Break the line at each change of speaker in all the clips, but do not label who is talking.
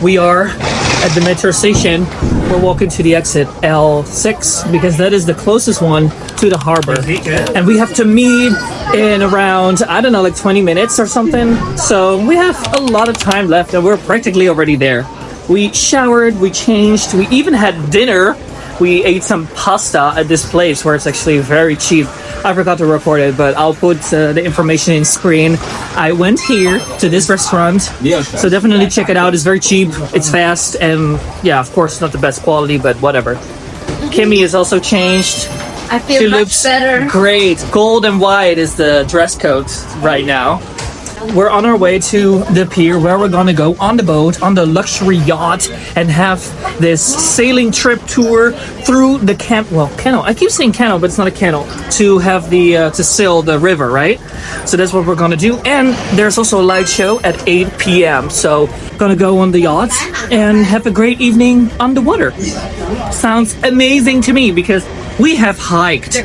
We are at the metro station. We're walking to the exit L6 because that is the closest one to the harbor. And we have to meet in around, I don't know, like 20 minutes or something. So we have a lot of time left and we're practically already there. We showered, we changed, we even had dinner. We ate some pasta at this place where it's actually very cheap. I forgot to record it, but I'll put the information in screen. I went here to this restaurant, so definitely check it out. It's very cheap, it's fast, and yeah, of course, not the best quality, but whatever. Kimmy is also changed.
I feel
she
much
looks
better.
Great. Gold and white is the dress code right now. We're on our way to the pier where we're gonna go on the boat, on the luxury yacht, and have this sailing trip tour through the canal. I keep saying canal, but it's not a canal. To have the to sail the river, right? So that's what we're gonna do. And there's also a light show at 8 p.m. So gonna go on the yacht and have a great evening on the water. Sounds amazing to me because we have hiked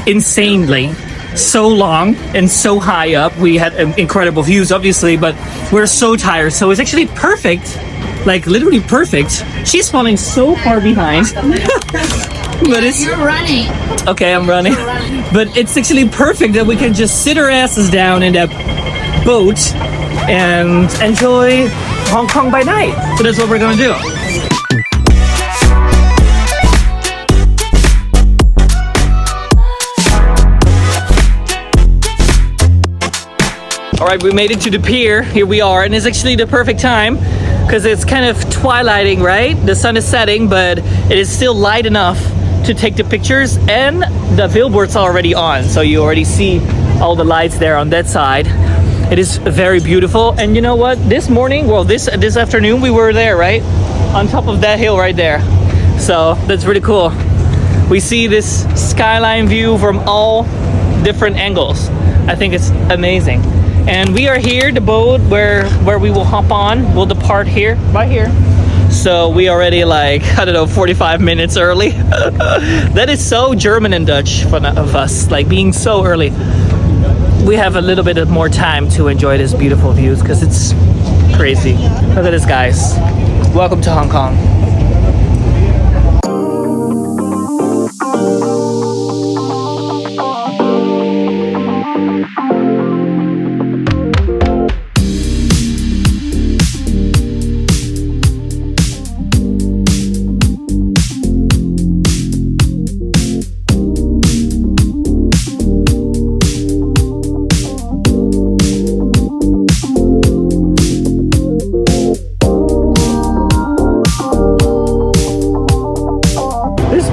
insanely. So long and so high up. We had incredible views, obviously, but we're so tired. So it's actually perfect, like literally perfect. She's falling so far behind. But it's
You're running.
okay. I'm running, but it's actually perfect that we can just sit our asses down in that boat and enjoy Hong Kong by night. So that's what we're gonna do. All right, we made it to the pier. Here we are, and it's actually the perfect time because it's kind of twilighting, right? The sun is setting, but it is still light enough to take the pictures, and the billboard's already on, so you already see all the lights there on that side. It is very beautiful, and you know what? This morning, well, this afternoon, we were there, right? On top of that hill right there. So that's really cool. We see this skyline view from all different angles. I think it's amazing. And we are here, the boat where we will hop on, will depart here, right here. So we already like, I don't know, 45 minutes early. That is so German and Dutch of us, like being so early. We have a little bit of more time to enjoy these beautiful views because it's crazy. Look at this, guys. Welcome to Hong Kong.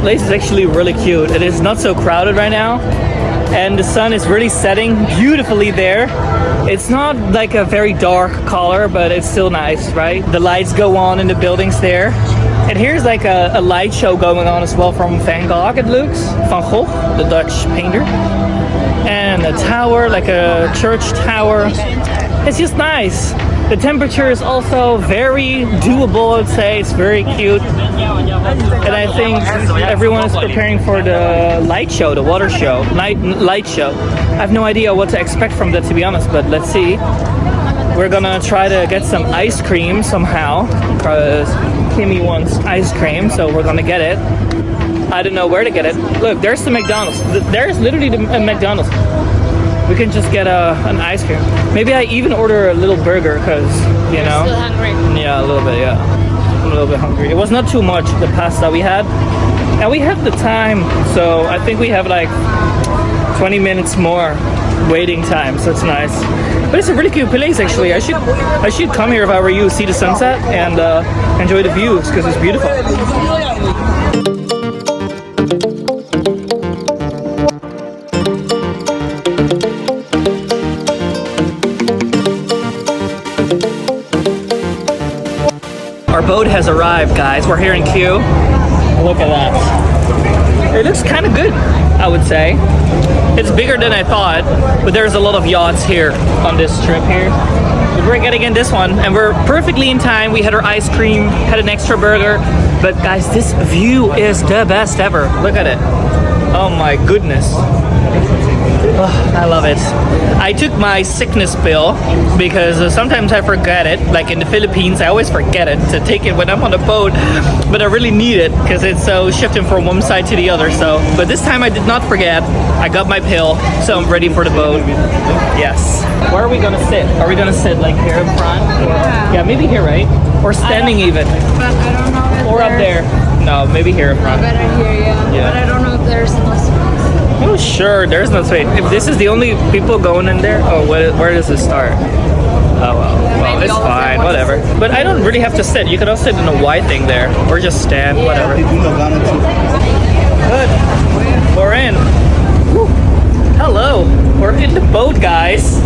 Place is actually really cute. It is not so crowded right now, and the sun is really setting beautifully there. It's not like a very dark color, but it's still nice, right? The lights go on in the buildings there, and here's like a light show going on as well from Van Gogh. It looks Van Gogh, the Dutch painter, and a tower, like a church tower. It's just nice. The temperature is also very doable, I'd say. It's very cute. And I think everyone is preparing for the light show, the water show, light show. I have no idea what to expect from that, to be honest, but let's see. We're gonna try to get some ice cream somehow, because Kimmy wants ice cream, so we're gonna get it. I don't know where to get it. Look, there's the McDonald's. There's literally a McDonald's. We can just get an ice cream. Maybe I even order a little burger because, you know.
Still hungry.
Yeah, a little bit, yeah. I'm a little bit hungry. It was not too much, the pasta we had. And we have the time, so I think we have like 20 minutes more waiting time, so it's nice. But it's a really cute place, actually. I should come here if I were you, see the sunset and enjoy the views because it's beautiful. Our boat has arrived, guys. We're here in queue. Look at that. It looks kind of good, I would say. It's bigger than I thought, but there's a lot of yachts here on this trip here. But we're getting in this one, and we're perfectly in time. We had our ice cream, had an extra burger. But guys, this view is the best ever. Look at it. Oh my goodness. Oh, I love it. I took my sickness pill because sometimes I forget it. Like in the Philippines, I always forget it to take it when I'm on the boat. But I really need it because it's so shifting from one side to the other. So, but this time I did not forget. I got my pill, so I'm ready for the boat. Yes. Where are we gonna sit? Are we gonna sit like here in front? Yeah, maybe here, right? Or standing even.
But I don't know if
Or up there. No, maybe here in front.
better here, yeah. But I don't know if there's no space.
Oh, sure, there's no space. If this is the only people going in there, oh, where does it start? Oh, well, it's fine, whatever. But I don't really have to sit. You could also sit in a Y thing there, or just stand, whatever. Good. We're in. Woo. Hello. We're in the boat, guys.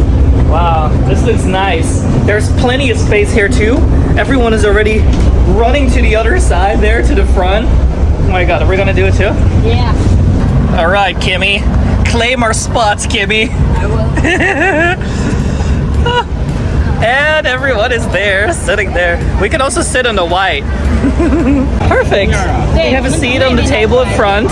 Wow, this looks nice. There's plenty of space here too. Everyone is already running to the other side there, to the front. Oh my god, are we gonna do it too?
Yeah.
All right, Kimmy. Claim our spots, Kimmy.
I will.
And everyone is there, sitting there. We can also sit on the white. Perfect. We have a seat on the table in front.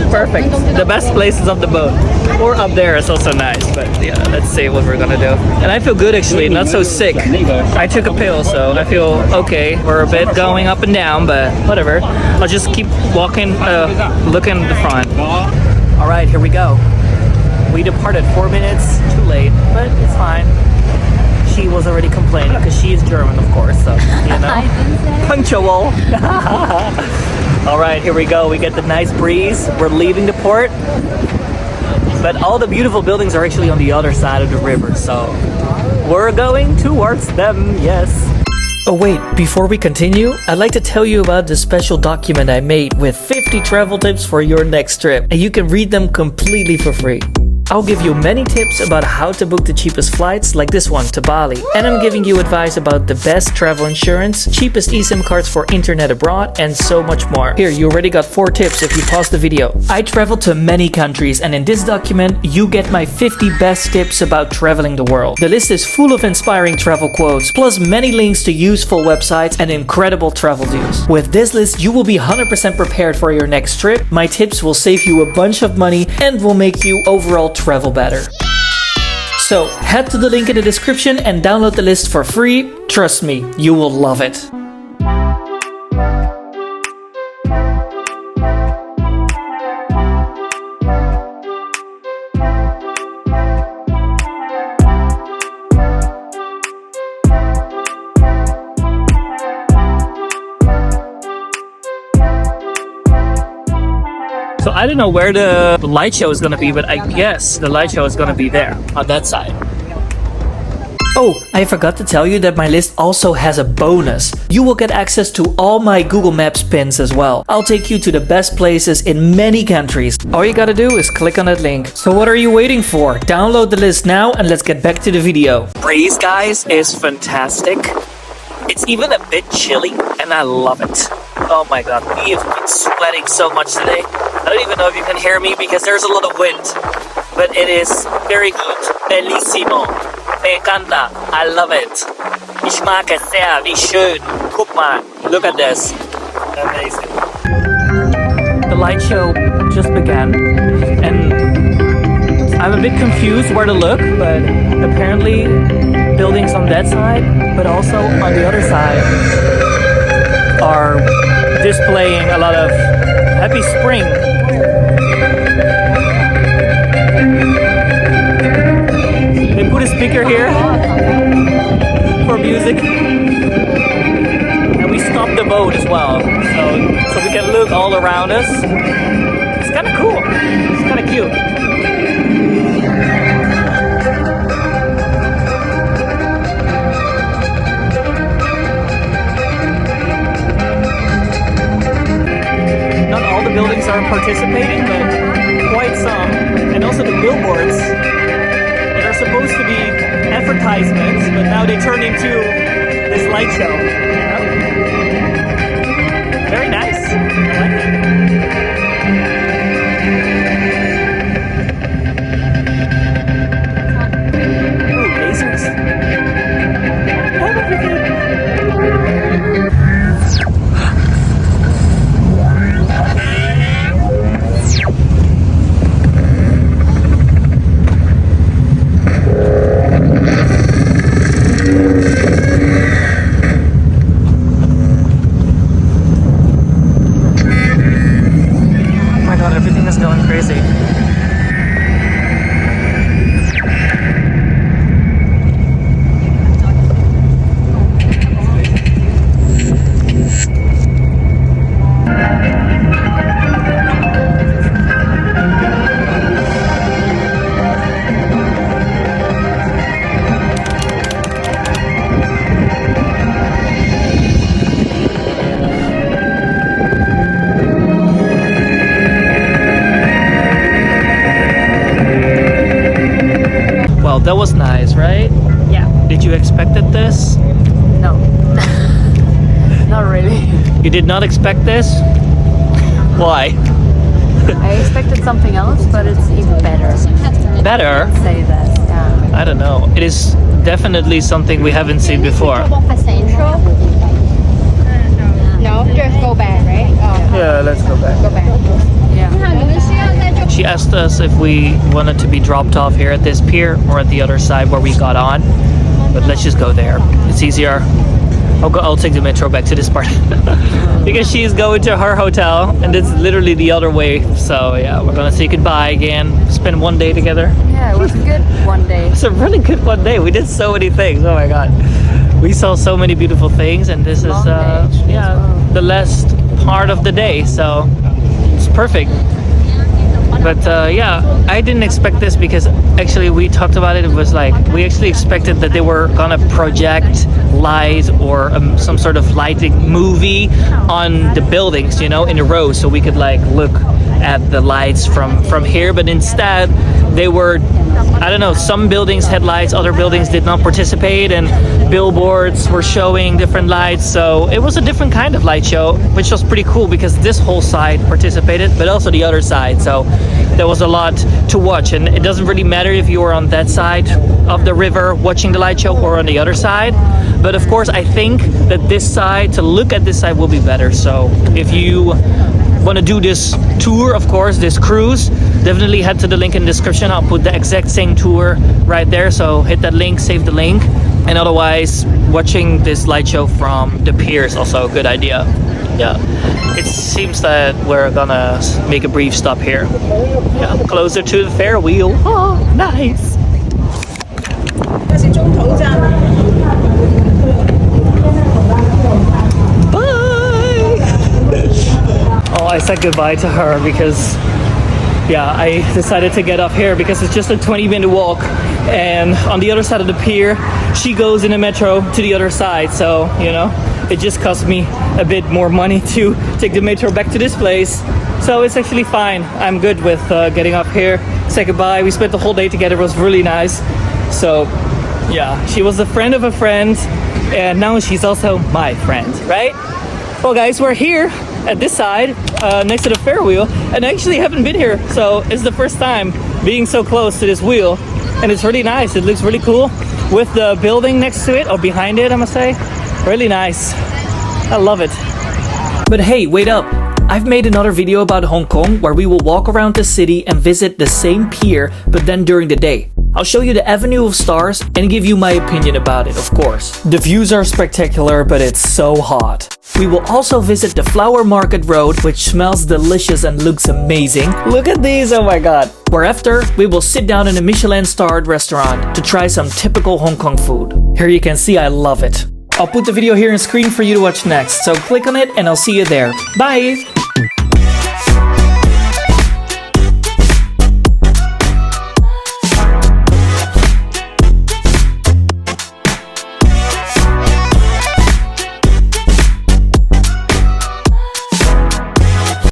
Perfect. The best places of the boat. Or up there is also nice, but yeah, let's see what we're gonna do. And I feel good actually, not so sick. I took a pill, so I feel okay. We're a bit going up and down, but whatever. I'll just keep walking, looking at the front. All right, here we go. We departed 4 minutes too late, but it's fine. She was already complaining because she is German, of course, so, you know. Punctual. All right, here we go. We get the nice breeze. We're leaving the port. But all the beautiful buildings are actually on the other side of the river, so we're going towards them, yes. Oh wait, before we continue, I'd like to tell you about the special document I made with 50 travel tips for your next trip, and you can read them completely for free. I'll give you many tips about how to book the cheapest flights, like this one to Bali. And I'm giving you advice about the best travel insurance, cheapest eSIM cards for internet abroad, and so much more. Here, you already got 4 tips if you pause the video. I traveled to many countries, and in this document, you get my 50 best tips about traveling the world. The list is full of inspiring travel quotes, plus many links to useful websites and incredible travel deals. With this list, you will be 100% prepared for your next trip. My tips will save you a bunch of money and will make you overall travel better. So head to the link in the description and download the list for free. Trust me, you will love it. So I don't know where the light show is gonna be, but I guess the light show is gonna be there, on that side. Oh, I forgot to tell you that my list also has a bonus. You will get access to all my Google Maps pins as well. I'll take you to the best places in many countries. All you gotta do is click on that link. So what are you waiting for? Download the list now and let's get back to the video. Breeze, guys, is fantastic. It's even a bit chilly and I love it. Oh my god, we have been sweating so much today. I don't even know if you can hear me because there's a lot of wind. But it is very good. Bellissimo. Me encanta. I love it. Ich mag es sehr. Wie schön. Guck mal. Look at this. Amazing. The light show just began. And I'm a bit confused where to look, but apparently buildings on that side, but also on the other side, are displaying a lot of Happy Spring. They put a speaker here for music, and we stopped the boat as well, so we can look all around us. It's kind of cool. It's kind of cute. Not all the buildings are participating, but quite some. And also the billboards that are supposed to be advertisements, but now they turn into this light show. Yeah. Very nice. I like it. Ooh, lasers. You did not expect this? Why?
I expected something else, but it's even better.
Better?
Say that, yeah.
I don't know. It is definitely something we haven't seen before.
No, just go back, right?
Yeah, let's go back.
Go back.
Yeah.
She asked us if we wanted to be dropped off here at this pier or at the other side where we got on. But let's just go there. It's easier. I'll take the metro back to this part. Because she's going to her hotel and it's literally the other way. So yeah, we're gonna say goodbye again. Spend one day together.
Yeah, it was a good one day.
It's a really good one day. We did so many things. Oh my god. We saw so many beautiful things and this is
Long day, actually,
yeah,
as well.
the last part of the day. So it's perfect. But yeah, I didn't expect this because actually we talked about it. It was like we actually expected that they were gonna project light or some sort of lighting movie on the buildings, you know, in a row, so we could like look at the lights from here. But instead, they were, I don't know, some buildings had lights, other buildings did not participate, and billboards were showing different lights. So it was a different kind of light show, which was pretty cool because this whole side participated, but also the other side. So there was a lot to watch, and it doesn't really matter if you were on that side of the river watching the light show or on the other side. But of course, I think that this side, to look at this side, will be better. So if you want to do this tour, of course, this cruise, definitely head to the link in the description. I'll put the exact same tour right there, so hit that link, save the link. And otherwise, watching this light show from the pier is also a good idea. Yeah, it seems that we're gonna make a brief stop here. Yeah, closer to the fair wheel. Oh, nice. Bye. Oh, I said goodbye to her because yeah, I decided to get off here because it's just a 20-minute walk, and on the other side of the pier she goes in the metro to the other side, so you know, it just cost me a bit more money to take the metro back to this place. So it's actually fine. I'm good with getting off here, say goodbye. We spent the whole day together. It was really nice. So yeah, she was a friend of a friend, and now she's also my friend, right? Well guys, we're here at this side next to the fair wheel, and I actually haven't been here, so it's the first time being so close to this wheel, and it's really nice. It looks really cool with the building next to it, or behind it, I must say. Really nice. I love it. But hey, wait up. I've made another video about Hong Kong where we will walk around the city and visit the same pier, but then during the day. I'll show you the Avenue of Stars and give you my opinion about it, of course. The views are spectacular, but it's so hot. We will also visit the Flower Market Road, which smells delicious and looks amazing. Look at these, oh my god. Whereafter, we will sit down in a Michelin-starred restaurant to try some typical Hong Kong food. Here you can see I love it. I'll put the video here on screen for you to watch next, so click on it and I'll see you there. Bye!